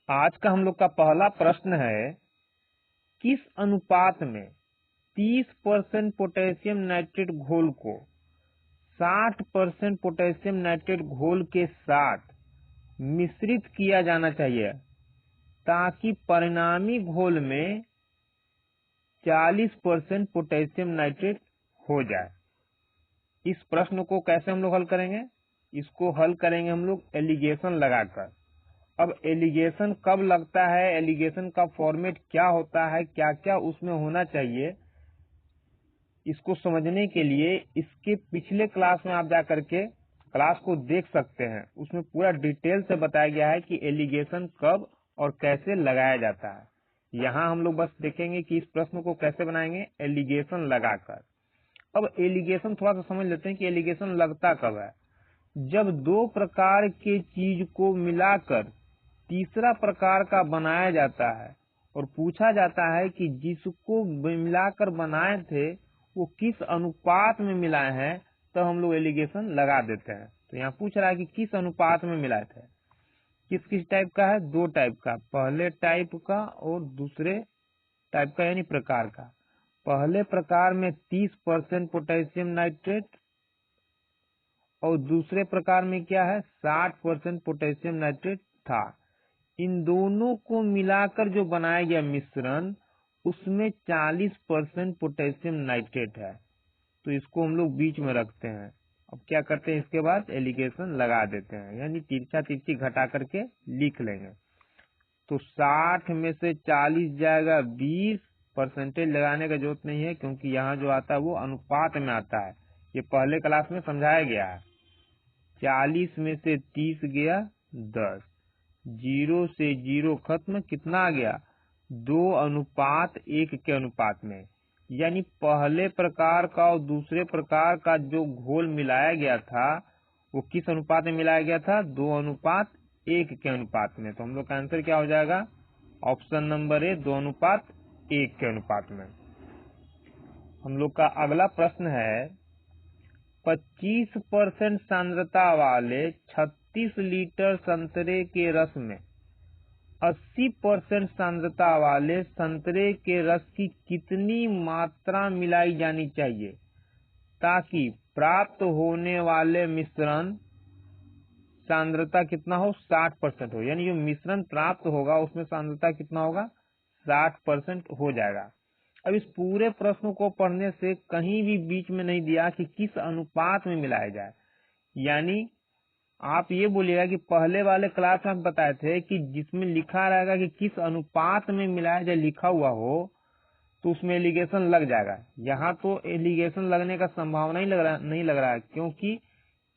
आज का हम लोग का पहला प्रश्न है, किस अनुपात में 30% पोटेशियम नाइट्रेट घोल को 60% पोटेशियम नाइट्रेट घोल के साथ मिश्रित किया जाना चाहिए ताकि परिणामी घोल में 40% पोटेशियम नाइट्रेट हो जाए। इस प्रश्न को कैसे हम लोग हल करेंगे? इसको हल करेंगे हम लोग एलिगेशन लगाकर। अब एलिगेशन कब लगता है, एलिगेशन का फॉर्मेट क्या होता है, क्या क्या उसमें होना चाहिए, इसको समझने के लिए इसके पिछले क्लास में आप जाकर के क्लास को देख सकते हैं। उसमें पूरा डिटेल से बताया गया है कि एलिगेशन कब और कैसे लगाया जाता है। यहाँ हम लोग बस देखेंगे कि इस प्रश्न को कैसे बनाएंगे, एलिगेशन लगाकर। अब एलिगेशन थोड़ा सा समझ लेते हैं कि एलिगेशन लगता कब है। जब दो प्रकार के चीज को मिलाकर तीसरा प्रकार का बनाया जाता है और पूछा जाता है कि जिसको मिलाकर बनाए थे वो किस अनुपात में मिलाए हैं, तो हम लोग एलिगेशन लगा देते हैं। तो यहाँ पूछ रहा है कि किस अनुपात में मिलाए थे। किस किस टाइप का है? दो टाइप का, पहले टाइप का और दूसरे टाइप का यानी प्रकार का। पहले प्रकार में 30% पोटेशियम नाइट्रेट और दूसरे प्रकार में क्या है, 60% पोटेशियम नाइट्रेट था। इन दोनों को मिलाकर जो बनाया गया मिश्रण, उसमें 40% पोटेशियम नाइट्रेट है। तो इसको हम लोग बीच में रखते हैं। अब क्या करते हैं, इसके बाद एलिगेशन लगा देते हैं, यानी तिरछा तिरछी घटा करके लिख लेंगे। तो 60 में से 40 जाएगा 20। परसेंटेज लगाने का जरूरत नहीं है क्योंकि यहाँ जो आता है वो अनुपात में आता है। ये पहले क्लास में समझाया गया है। 40 में से 30 गया 10, 0 से 0 खत्म, कितना आ गया, 2:1 के अनुपात में। यानी पहले प्रकार का और दूसरे प्रकार का जो घोल मिलाया गया था वो किस अनुपात में मिलाया गया था, 2:1 के अनुपात में। तो हम लोग का आंसर क्या हो जाएगा, ऑप्शन नंबर ए, 2:1 के अनुपात में। हम लोग का अगला प्रश्न है, 25% सांद्रता वाले 36 लीटर संतरे के रस में 80% सांद्रता वाले संतरे के रस की कितनी मात्रा मिलाई जानी चाहिए ताकि प्राप्त होने वाले मिश्रण सांद्रता कितना हो, 60% हो। यानी जो मिश्रण प्राप्त होगा उसमें सांद्रता कितना होगा, 60% हो जाएगा। अब इस पूरे प्रश्न को पढ़ने से कहीं भी बीच में नहीं दिया कि किस अनुपात में मिलाया जाए। यानी आप ये बोलिएगा कि पहले वाले क्लास में आप बताए थे कि जिसमें लिखा रहेगा कि किस अनुपात में मिलाया जाए, लिखा हुआ हो, तो उसमें एलिगेशन लग जाएगा। यहाँ तो एलिगेशन लगने का संभावना ही नहीं लग रहा है क्योंकि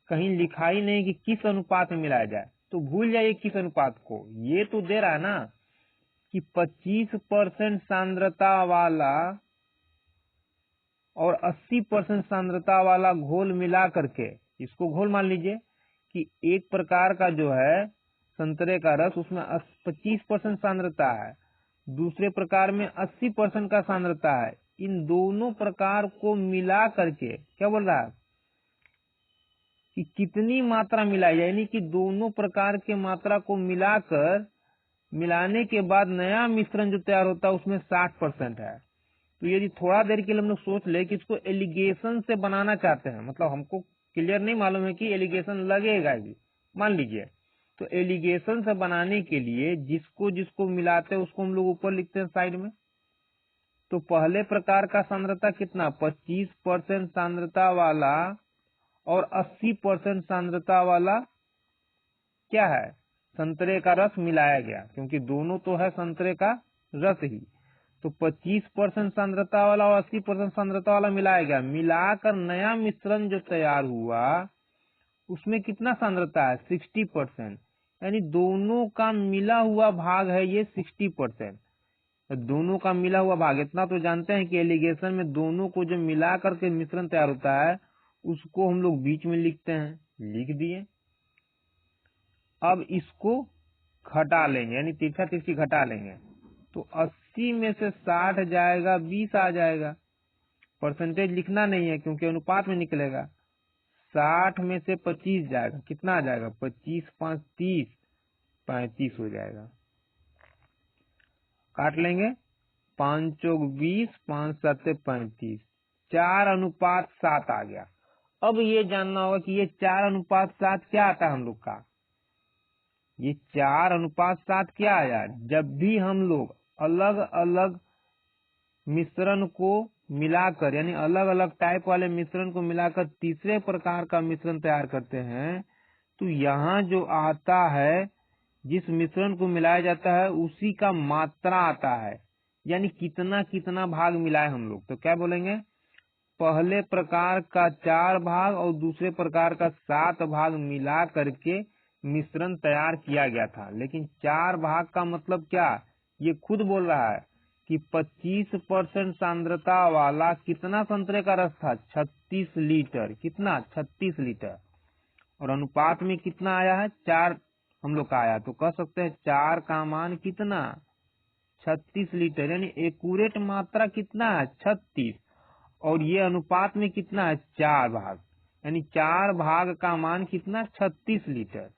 कहीं लिखा ही नहीं कि किस अनुपात में मिलाया जाए। तो भूल जाइए किस अनुपात को, ये तो दे रहा है ना कि 25% सांद्रता वाला और 80% सांद्रता वाला घोल मिला करके, इसको घोल मान लीजिए कि एक प्रकार का जो है संतरे का रस, उसमें 25% सांद्रता है, दूसरे प्रकार में 80% का सांद्रता है। इन दोनों प्रकार को मिला करके क्या बोल रहा है कि कितनी मात्रा मिलाई, यानी कि दोनों प्रकार के मात्रा को मिलाकर मिलाने के बाद नया मिश्रण जो तैयार होता है उसमें 60% है। तो यदि थोड़ा देर के लिए हम लोग सोच ले कि इसको एलिगेशन से बनाना चाहते हैं, मतलब हमको क्लियर नहीं मालूम है कि एलिगेशन लगेगा ही, मान लीजिए, तो एलिगेशन से बनाने के लिए जिसको जिसको मिलाते हैं उसको हम लोग ऊपर लिखते हैं साइड में। तो पहले प्रकार का सांद्रता कितना, 25% सांद्रता वाला और 80% सांद्रता वाला क्या है, संतरे का रस मिलाया गया, क्योंकि दोनों तो है संतरे का रस ही। तो 25% सांद्रता वाला और 80% सांद्रता वाला मिलाया गया, मिलाकर नया मिश्रण जो तैयार हुआ उसमें कितना सांद्रता है, 60%। यानी दोनों का मिला हुआ भाग है ये 60%। दोनों का मिला हुआ भाग, इतना तो जानते हैं कि एलिगेशन में दोनों को जो मिला करके मिश्रण तैयार होता है उसको हम लोग बीच में लिखते हैं, लिख दिए। अब इसको घटा लेंगे, यानी तिरछा तिरछी घटा लेंगे। तो 80 में से 60 जाएगा, 20 आ जाएगा। परसेंटेज लिखना नहीं है क्योंकि अनुपात में निकलेगा। 60 में से 25 जाएगा, कितना आ जाएगा, 25 5 30, 35 हो जाएगा। काट लेंगे, 5 चौक 20, 5 7 35, 4:7 आ गया। अब ये जानना होगा कि ये 4:7 क्या आता है हम लोग का। ये 4:7 क्या आया, जब भी हम लोग अलग अलग मिश्रण को मिलाकर, यानी अलग अलग टाइप वाले मिश्रण को मिलाकर तीसरे प्रकार का मिश्रण तैयार करते हैं, तो यहाँ जो आता है, जिस मिश्रण को मिलाया जाता है उसी का मात्रा आता है, यानी कितना कितना भाग मिलाए हम लोग। तो क्या बोलेंगे, पहले प्रकार का 4 भाग और दूसरे प्रकार का 7 भाग मिला करके मिश्रण तैयार किया गया था। लेकिन 4 भाग का मतलब क्या, ये खुद बोल रहा है कि 25% सांद्रता वाला कितना संतरे का रस था, 36 लीटर। कितना, 36 लीटर। और अनुपात में कितना आया है, 4 हम लोग का आया। तो कह सकते हैं 4 का मान कितना, 36 लीटर, यानी एक्यूरेट मात्रा कितना है, 36। और ये अनुपात में कितना है, 4 भाग, यानी 4 भाग का मान कितना, 36 लीटर।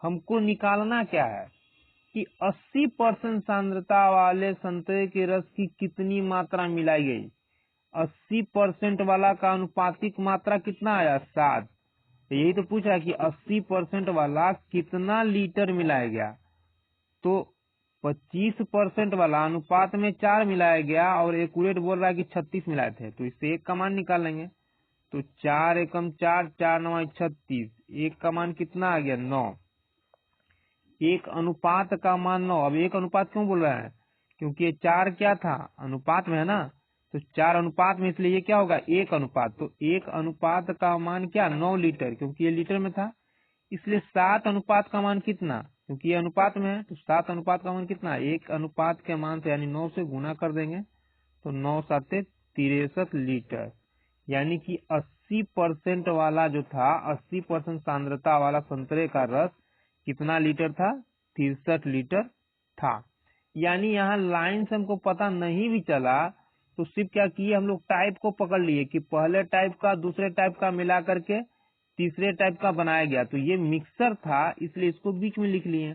हमको निकालना क्या है कि 80% सांद्रता वाले संतरे के रस की कितनी मात्रा मिलाई गई। 80% वाला का अनुपातिक मात्रा कितना आया, 7। यही तो पूछा कि 80% वाला कितना लीटर मिलाया गया। तो 25% वाला अनुपात में 4 मिलाया गया और एक्यूरेट बोल रहा है कि 36 मिलाए थे, तो इससे एक का मान निकाल लेंगे। तो 4 एकम 4, 4 9 36, एक का मान कितना आ गया, 9। एक अनुपात का मान 9। अब एक अनुपात क्यों बोल रहा है, क्योंकि ये 4 क्या था, अनुपात में है ना, तो 4 अनुपात में, इसलिए ये क्या होगा, 1 अनुपात। तो 1 अनुपात का मान क्या, 9 लीटर, क्योंकि ये लीटर में था। इसलिए 7 अनुपात का मान कितना, क्योंकि ये अनुपात में है, तो 7 अनुपात का मान कितना, 1 अनुपात के मान से यानी 9 से गुना कर देंगे, तो 9 7 63 लीटर। यानी कि 80% वाला जो था, 80% सांद्रता वाला संतरे का रस कितना लीटर था, 63 लीटर था। यानी यहाँ लाइन से हमको पता नहीं भी चला तो सिर्फ क्या किए, हम लोग टाइप को पकड़ लिए कि पहले टाइप का दूसरे टाइप का मिला करके तीसरे टाइप का बनाया गया। तो ये मिक्सर था, इसलिए इसको बीच में लिख लिए।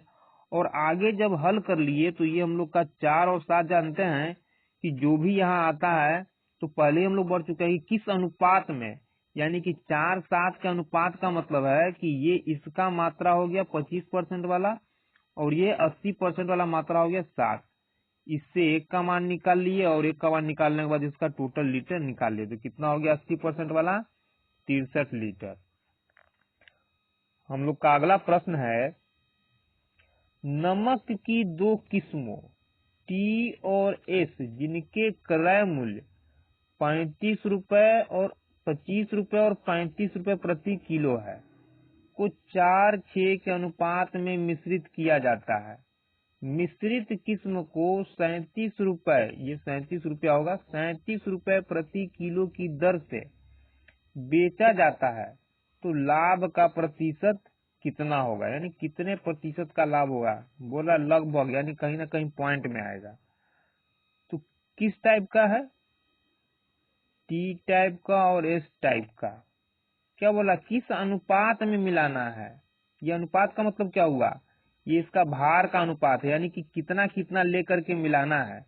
और आगे जब हल कर लिए तो ये हम लोग का 4 और 7 जानते हैं कि जो भी यहाँ आता है, तो पहले हम लोग बढ़ चुके हैं कि किस अनुपात में, यानी कि 4 7 के अनुपात का मतलब है कि ये इसका मात्रा हो गया 25% वाला और ये 80% वाला मात्रा हो गया 7। इससे एक का मान निकाल लिए और एक का मान निकालने के बाद इसका टोटल लीटर निकाल लिए। तो कितना हो गया 80% वाला, 63 लीटर। हम लोग का अगला प्रश्न है, नमक की 2 किस्मों टी और एस जिनके क्रय मूल्य 35 रुपए और 25 रुपए और 35 रुपए प्रति किलो है, को 4:6 के अनुपात में मिश्रित किया जाता है। मिश्रित किस्म को 37 रुपए, ये 37 रुपया होगा, 37 रुपए प्रति किलो की दर से बेचा जाता है, तो लाभ का प्रतिशत कितना होगा, यानी कितने प्रतिशत का लाभ होगा। बोला लगभग, यानी कहीं ना कहीं पॉइंट में आएगा। तो किस टाइप का है, टी टाइप का और एस टाइप का। क्या बोला, किस अनुपात में मिलाना है। ये अनुपात का मतलब क्या हुआ, ये इसका भार का अनुपात है, यानी कि कितना कितना लेकर के मिलाना है।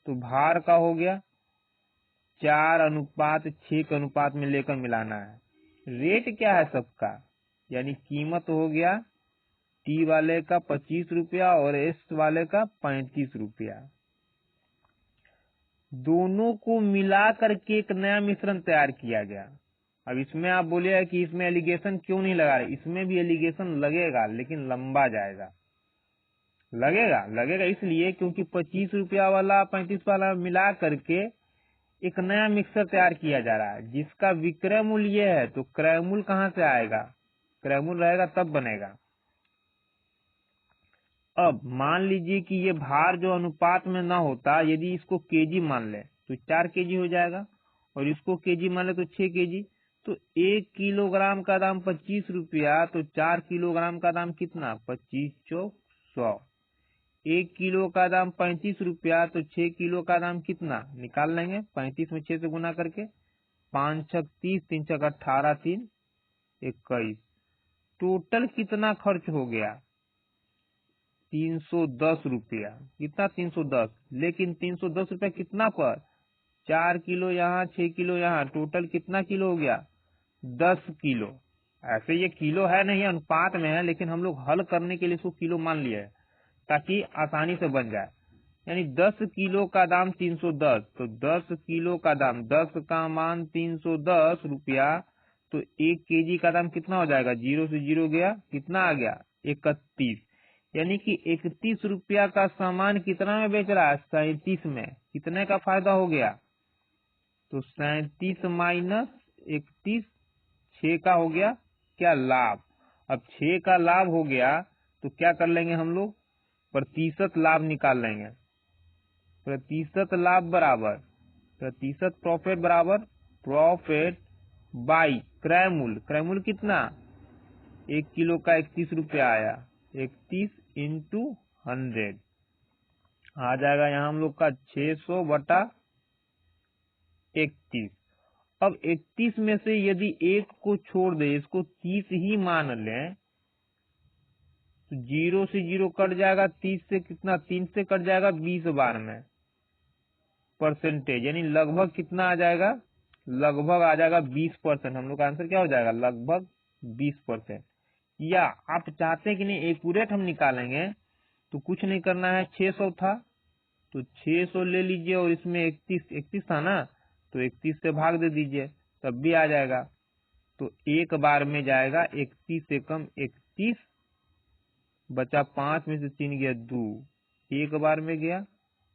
तो भार का हो गया 4:6 के अनुपात में लेकर मिलाना है। रेट क्या है सबका, यानी कीमत हो गया टी वाले का 25 रुपया और एस वाले का 35 रुपया। दोनों को मिला करके एक नया मिश्रण तैयार किया गया। अब इसमें आप बोलिएगा कि इसमें एलिगेशन क्यों नहीं लगा रहे, इसमें भी एलिगेशन लगेगा लेकिन लंबा जाएगा। लगेगा इसलिए क्योंकि 25 रुपया वाला 35 वाला मिला करके एक नया मिक्सर तैयार किया जा रहा है जिसका विक्रय मूल्य ये है, तो क्रय मूल्य कहाँ से आएगा, क्रय मूल्य रहेगा तब बनेगा। अब मान लीजिए कि ये भार जो अनुपात में ना होता, यदि इसको केजी मान ले तो 4 केजी हो जाएगा और इसको केजी मान ले तो 6 केजी। तो 1 किलोग्राम का दाम 25 रुपया, तो 4 किलोग्राम का दाम कितना, 25 चौक 100। 1 किलो का दाम 35 रुपया, तो 6 किलो का दाम कितना निकाल लेंगे, 35 में 6 से गुना करके, 5 छक 30, 3 छक 18, 3 21। टोटल कितना खर्च हो गया, 310 रुपया। कितना? 310। लेकिन 310 रुपया कितना पर? 4 किलो यहाँ, 6 किलो यहाँ, टोटल कितना किलो हो गया? 10 किलो। ऐसे ये किलो है नहीं, अनुपात में है, लेकिन हम लोग हल करने के लिए इसको किलो मान लिया है ताकि आसानी से बन जाए। यानी 10 किलो का दाम 310, तो 10 किलो का दाम, 10 का मान 310 रुपया, तो 1 केजी का दाम कितना हो जाएगा? 0 से 0 गया, कितना आ गया? 31। यानी कि 31 रुपया का सामान कितना में बेच रहा है? 37 में। कितने का फायदा हो गया? तो 37 माइनस 31, 6 का हो गया क्या? लाभ। अब 6 का लाभ हो गया तो क्या कर लेंगे हम लोग? प्रतिशत लाभ निकाल लेंगे। प्रतिशत लाभ बराबर प्रतिशत प्रॉफिट बराबर प्रॉफिट बाई क्रय मूल्य। क्रय मूल्य कितना? 1 किलो का 31 रुपया आया, 31 इंटू 100 आ जाएगा यहाँ हम लोग का 600 बटा 31। अब 31 में से यदि एक को छोड़ दे, इसको 30 ही मान लें, तो 0 से 0 कट जाएगा, 30 से कितना? 3 से कट जाएगा 20 बार में परसेंटेज, यानी लगभग कितना आ जाएगा? लगभग आ जाएगा 20%। हम लोग का आंसर क्या हो जाएगा? लगभग 20%। या आप चाहते हैं कि नहीं एक्यूरेट हम निकालेंगे, तो कुछ नहीं करना है, 600 था तो 600 ले लीजिए और इसमें 31 था ना, तो 31 से भाग दे दीजिए, तब भी आ जाएगा। तो एक बार में जाएगा 31 से कम 31, बचा 5 में से 3 गया 2, एक बार में गया।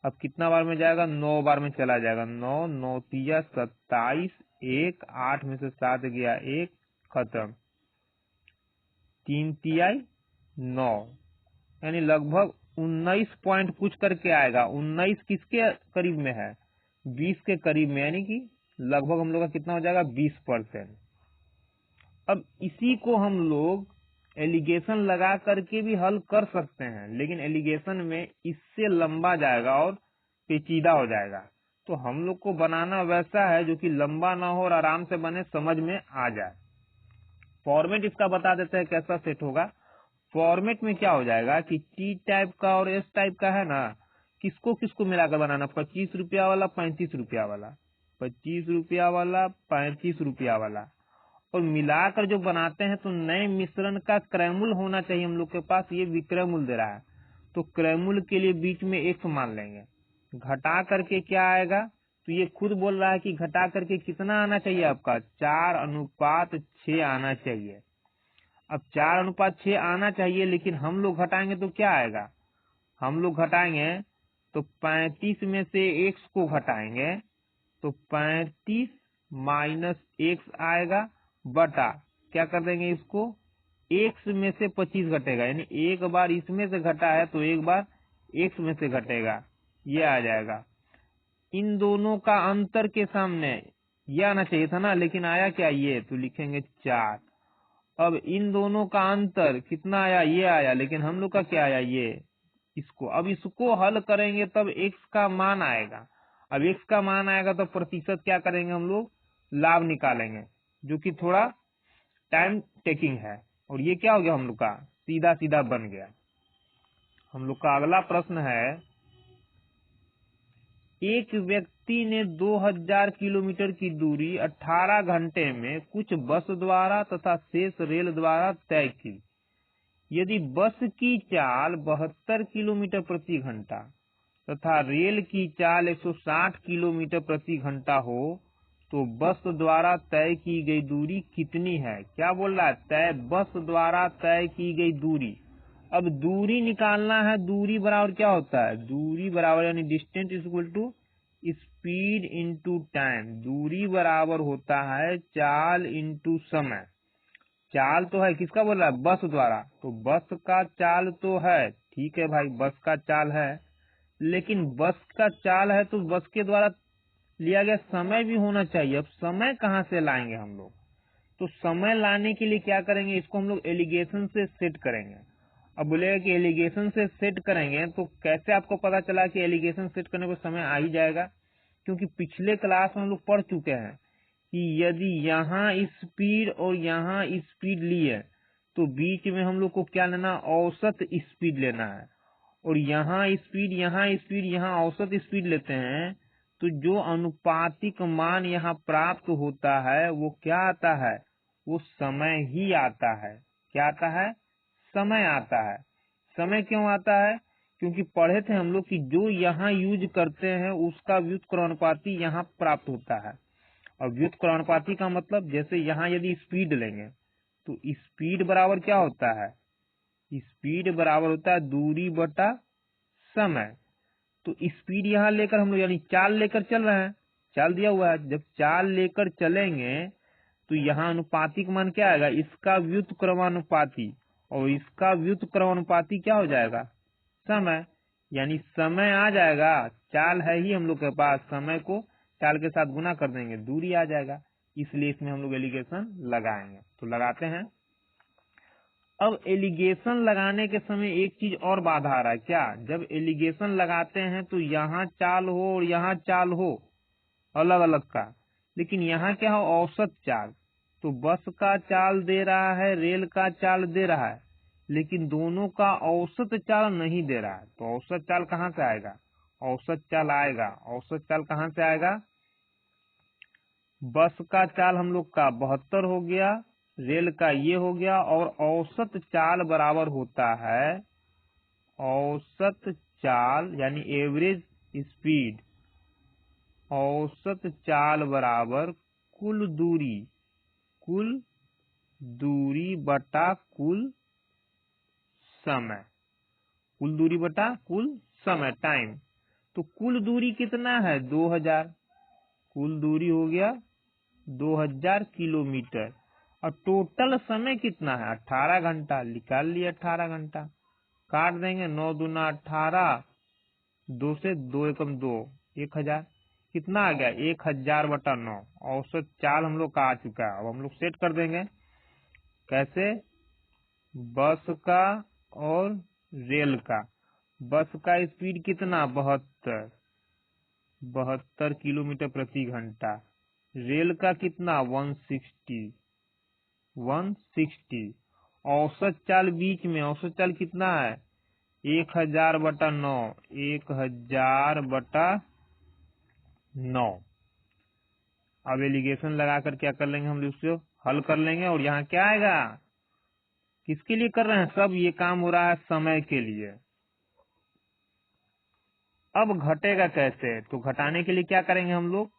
अब कितना बार में जाएगा? 9 बार में चला जाएगा। 9 9 तिया 27, 1 8 में से 7 गया 1, खत्म। 3 तियाई 9, यानी लगभग 19 पॉइंट कुछ करके आएगा। 19 किसके करीब में है? 20 के करीब में, यानी कि लगभग हम लोग का कितना हो जाएगा? 20%। अब इसी को हम लोग एलिगेशन लगा करके भी हल कर सकते हैं, लेकिन एलिगेशन में इससे लंबा जाएगा और पेचीदा हो जाएगा। तो हम लोग को बनाना वैसा है जो कि लंबा ना हो और आराम से बने, समझ में आ जाए। फॉर्मेट इसका बता देते हैं कैसा सेट होगा। फॉर्मेट में क्या हो जाएगा कि टी टाइप का और एस टाइप का है ना, किसको किसको मिलाकर बनाना? 25 रुपया वाला, 35 रुपया वाला, 25 रुपया वाला, 35 रुपया वाला, और मिलाकर जो बनाते हैं तो नए मिश्रण का क्रयमूल होना चाहिए हम लोग के पास। ये विक्रय मूल्य दे रहा है, तो क्रयमूल के लिए बीच में x मान लेंगे। घटा करके क्या आएगा? तो ये खुद बोल रहा है कि घटा करके कितना आना चाहिए आपका? 4:6 आना चाहिए। अब 4:6 आना चाहिए, लेकिन हम लोग घटाएंगे तो क्या आएगा? हम लोग घटाएंगे तो 35 में से x को घटाएंगे तो 35 माइनस x आएगा, बटा क्या कर देंगे इसको? x में से 25 घटेगा, यानी एक बार इसमें से घटा है तो एक बार x में से घटेगा, ये आ जाएगा। इन दोनों का अंतर के सामने ये आना चाहिए था ना, लेकिन आया क्या? ये, तो लिखेंगे 4। अब इन दोनों का अंतर कितना आया? ये आया, लेकिन हम लोग का क्या आया? ये। इसको अब इसको हल करेंगे तब x का मान आएगा। अब x का मान आएगा तो प्रतिशत क्या करेंगे हम लोग? लाभ निकालेंगे, जो कि थोड़ा टाइम टेकिंग है। और ये क्या हो गया हम लोग का? सीधा सीधा बन गया। हम लोग का अगला प्रश्न है, एक व्यक्ति ने 2000 किलोमीटर की दूरी 18 घंटे में कुछ बस द्वारा तथा शेष रेल द्वारा तय की। यदि बस की चाल 72 किलोमीटर प्रति घंटा तथा रेल की चाल 160 किलोमीटर प्रति घंटा हो, तो बस द्वारा तय की गई दूरी कितनी है? क्या बोल रहा है? बस द्वारा तय की गई दूरी। अब दूरी निकालना है। दूरी बराबर क्या होता है? दूरी बराबर यानी distance is equal to speed into time. दूरी बराबर होता है चाल इंटू समय। चाल तो है, किसका बोल रहा है? बस द्वारा। तो बस का चाल तो है, ठीक है भाई, बस का चाल है, लेकिन बस का चाल है तो बस के द्वारा लिया गया समय भी होना चाहिए। अब समय कहाँ से लाएंगे हम लोग? तो समय लाने के लिए क्या करेंगे? इसको हम लोग एलिगेशन से सेट करेंगे। अब बोलेगा कि एलिगेशन से सेट करेंगे, तो कैसे आपको पता चला कि एलिगेशन सेट करने को समय आ ही जाएगा? क्योंकि पिछले क्लास में हम लोग पढ़ चुके हैं कि यदि यहाँ स्पीड और यहाँ स्पीड ली है, तो बीच में हम लोग को क्या लेना? औसत स्पीड लेना है। और यहाँ स्पीड यहाँ औसत स्पीड लेते हैं, तो जो अनुपातिक मान यहाँ प्राप्त होता है वो क्या आता है? वो समय ही आता है। क्या आता है? समय आता है। समय क्यों आता है? क्योंकि पढ़े थे हम लोग कि जो यहाँ यूज करते हैं उसका व्युत्क्रमानुपाती यहाँ प्राप्त होता है। और व्युत्क्रमानुपाती का मतलब, जैसे यहाँ यदि स्पीड लेंगे तो स्पीड बराबर क्या होता है? स्पीड बराबर होता है दूरी बटा समय। तो स्पीड यहाँ लेकर हम लोग यानी चाल लेकर चल रहे हैं, चाल दिया हुआ है। जब चाल लेकर चलेंगे तो यहाँ अनुपातिक मान क्या आएगा? इसका व्युत्क्रमानुपाती, और इसका व्युत्क्रमानुपाती क्या हो जाएगा? समय। यानी समय आ जाएगा, चाल है ही हम लोग के पास, समय को चाल के साथ गुना कर देंगे, दूरी आ जाएगा। इसलिए इसमें हम लोग एलिगेशन लगाएंगे। तो लगाते हैं। अब एलिगेशन लगाने के समय एक चीज और बाधा आ रहा है। क्या? जब एलिगेशन लगाते हैं तो यहाँ चाल हो और यहाँ चाल हो अलग अलग का, लेकिन यहाँ क्या हो? औसत चाल। तो बस का चाल दे रहा है, रेल का चाल दे रहा है, लेकिन दोनों का औसत चाल नहीं दे रहा है। तो औसत चाल कहाँ से आएगा? औसत चाल आएगा। औसत चाल कहाँ से आएगा? बस का चाल हम लोग का 72 हो गया, रेल का ये हो गया, और औसत चाल बराबर होता है औसत चाल यानी एवरेज स्पीड। औसत चाल बराबर कुल दूरी बटा कुल समय। कुल दूरी बटा कुल समय, टाइम। तो कुल दूरी कितना है? 2000। कुल दूरी हो गया 2000 किलोमीटर। और टोटल समय कितना है? 18 घंटा। निकाल लिया 18 घंटा। काट देंगे, 9 दूना 18, 2 से 2 एकम 2, 1000। कितना आ गया? 1000/9। औसत चाल हम लोग का आ चुका है। अब हम लोग सेट कर देंगे। कैसे? बस का और रेल का। बस का स्पीड कितना? 72 किलोमीटर प्रति घंटा। रेल का कितना? 160। औसत चाल बीच में, औसत चाल कितना है? 1000/9। 1000/9। अब एलिगेशन लगाकर क्या कर लेंगे? हम लोग उसको हल कर लेंगे। और यहाँ क्या आएगा? किसके लिए कर रहे हैं? सब ये काम हो रहा है समय के लिए। अब घटेगा कैसे? तो घटाने के लिए क्या करेंगे हम लोग?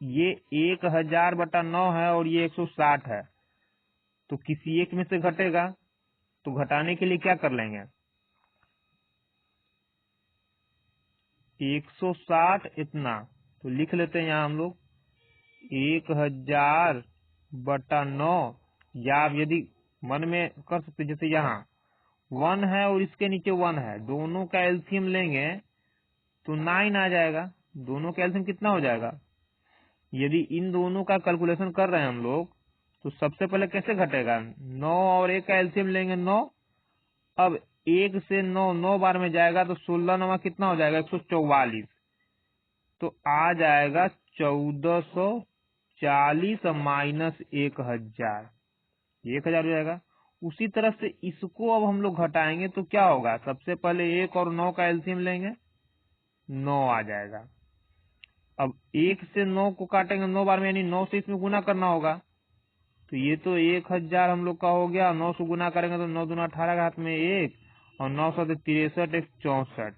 ये 1000/9 है और ये 160 है, तो किसी एक में से घटेगा। तो घटाने के लिए क्या कर लेंगे? 160 इतना, तो लिख लेते हैं यहाँ हम लोग 1000/9। या आप यदि मन में कर सकते, जैसे यहाँ 1 है और इसके नीचे 1 है, दोनों का एलसीएम लेंगे तो 9 आ जाएगा। दोनों का एलसीएम कितना हो जाएगा? यदि इन दोनों का कैलकुलेशन कर रहे हैं हम लोग, तो सबसे पहले कैसे घटेगा? 9 और 1 का एलसीएम लेंगे 9। अब 1 से 9 बार में जाएगा तो 16 9 कितना हो जाएगा? 144। तो आ जाएगा 1440 माइनस 1000, 1000 हो जाएगा। उसी तरह से इसको अब हम लोग घटाएंगे तो क्या होगा? सबसे पहले 1 और 9 का एलसीएम लेंगे, 9 आ जाएगा। अब 1 से 9 को काटेंगे 9 बार में, यानी 9 से इसमें गुना करना होगा। तो ये तो 1000 हम लोग का हो गया। 9 से गुना करेंगे तो 9 दूना 18 का हाथ में 1, और 9 7 63, 1 64।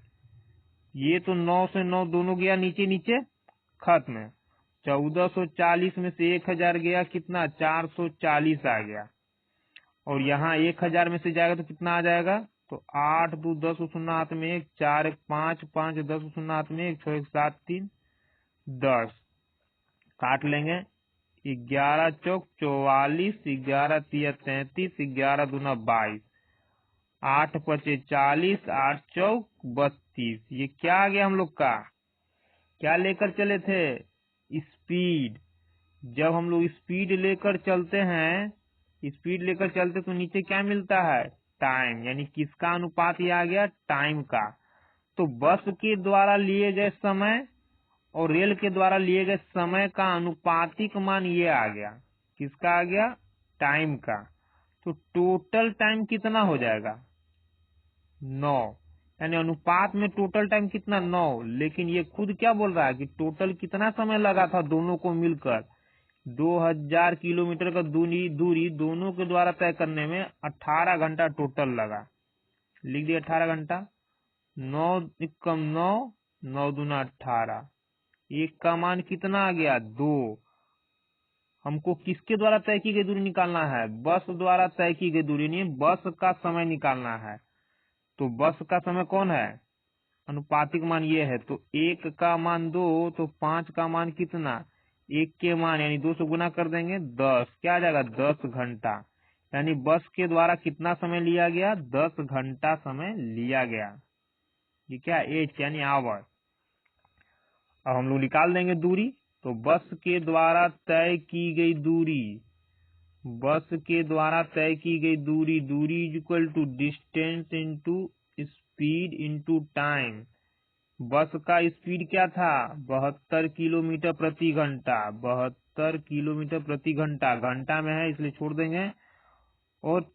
ये तो 9 से 9 दोनों गया नीचे नीचे, खत्म। 1440 में से 1000 गया, कितना? 440 आ गया। और यहाँ 1000 में से जाएगा तो कितना आ जाएगा? तो 8 2 10 शून्य हाथ में 1, 4 1 5 5 10 शून्य हाथ में 1, 6 1 7 3 10। काट लेंगे, 11 चौक 44, 11 तिया 33, 11 दूना 22, 8 पचे 40, 8 चौक 32। ये क्या आ गया हम लोग का? क्या लेकर चले थे? स्पीड। जब हम लोग स्पीड लेकर चलते हैं, स्पीड लेकर चलते तो नीचे क्या मिलता है? टाइम। यानी किसका अनुपात ये आ गया? टाइम का। तो बस के द्वारा लिए गए समय और रेल के द्वारा लिए गए समय का अनुपातिक मान ये आ गया। किसका आ गया? टाइम का। तो टोटल टाइम कितना हो जाएगा? 9। यानी अनुपात में टोटल टाइम कितना 9, लेकिन ये खुद क्या बोल रहा है कि टोटल कितना समय लगा था दोनों को मिलकर 2000 किलोमीटर का दूरी दोनों के द्वारा तय करने में 18 घंटा टोटल लगा। लिख दिया 18 घंटा। 9 कम 9, 9 दूना 18, एक का मान कितना आ गया 2। हमको किसके द्वारा तय की गई दूरी निकालना है? बस द्वारा तय की गई दूरी, नहीं बस का समय निकालना है। तो बस का समय कौन है? अनुपातिक मान ये है, तो 1 का मान 2, तो 5 का मान कितना? 1 के मान यानी 2 से गुना कर देंगे 10, क्या आ जाएगा 10 घंटा। यानी बस के द्वारा कितना समय लिया गया? 10 घंटा समय लिया गया। ये क्या? एच यानी आवर। अब हम लोग निकाल देंगे दूरी। तो बस के द्वारा तय की गई दूरी, बस के द्वारा तय की गई दूरी, दूरी is equal to distance into speed into time. Bus का स्पीड क्या था? 72 किलोमीटर प्रति घंटा। 72 किलोमीटर प्रति घंटा, घंटा में है इसलिए छोड़ देंगे, और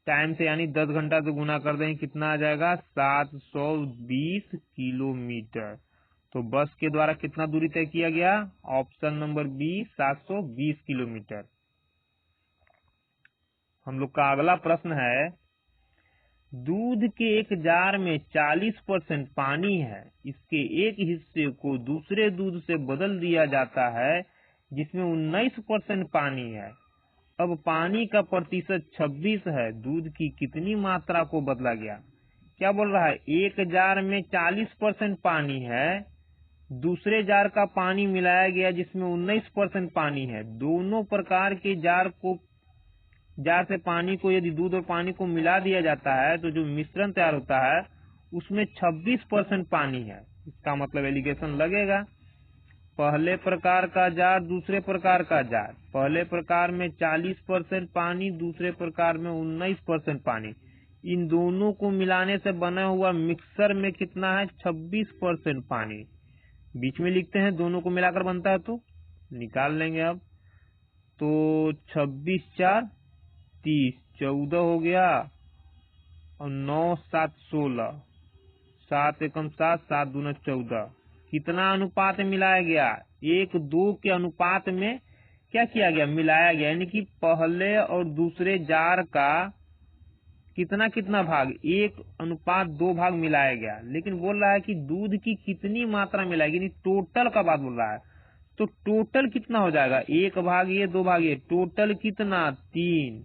टाइम से यानी 10 घंटा से गुना कर देंगे, कितना आ जाएगा? 720 किलोमीटर। तो बस के द्वारा कितना दूरी तय किया गया? Option number B 720 kilometre. हम लोग का अगला प्रश्न है, दूध के एक जार में 40% पानी है, इसके एक हिस्से को दूसरे दूध से बदल दिया जाता है जिसमें 19% पानी है। अब पानी का प्रतिशत 26 है, दूध की कितनी मात्रा को बदला गया? क्या बोल रहा है? एक जार में 40% पानी है, दूसरे जार का पानी मिलाया गया जिसमें 19% पानी है। दोनों प्रकार के जार से पानी को यदि दूध और पानी को मिला दिया जाता है तो जो मिश्रण तैयार होता है उसमें 26% पानी है। इसका मतलब एलिगेशन लगेगा। पहले प्रकार का जार, दूसरे प्रकार का जार, पहले प्रकार में 40% पानी, दूसरे प्रकार में 19% पानी, इन दोनों को मिलाने से बना हुआ मिक्सर में कितना है? 26% पानी। बीच में लिखते हैं, दोनों को मिलाकर बनता है तो निकाल लेंगे। अब तो 26 4 30, 14 हो गया, और 9 7 16, 7 एकम 7, 7 दूना 14। कितना अनुपात में मिलाया गया? 1:2 के अनुपात में क्या किया गया? मिलाया गया। यानी कि पहले और दूसरे जार का कितना कितना भाग? 1:2 भाग मिलाया गया। लेकिन बोल रहा है कि दूध की कितनी मात्रा मिलाएगी, यानी टोटल का बात बोल रहा है। तो टोटल कितना हो जाएगा? 1 भाग ये, 2 भाग ये, टोटल कितना? 3।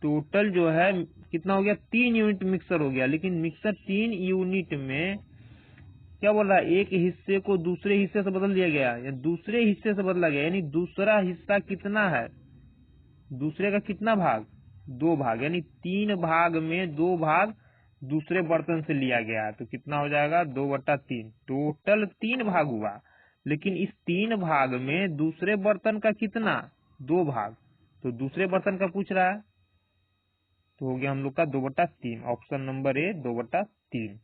टोटल जो है कितना हो गया? 3 यूनिट मिक्सर हो गया। लेकिन मिक्सर 3 यूनिट में क्या बोल रहा है? एक हिस्से को दूसरे हिस्से से बदल दिया गया, या दूसरे हिस्से से बदला गया। यानी दूसरा हिस्सा कितना है? दूसरे का कितना भाग? 2 भाग। यानी 3 भाग में 2 भाग दूसरे बर्तन से लिया गया। तो कितना हो जाएगा? 2/3। टोटल 3 भाग हुआ, लेकिन इस 3 भाग में दूसरे बर्तन का कितना? 2 भाग। तो दूसरे बर्तन का पूछ रहा है, तो हो गया हम लोग का 2/3। Option number A 2/3।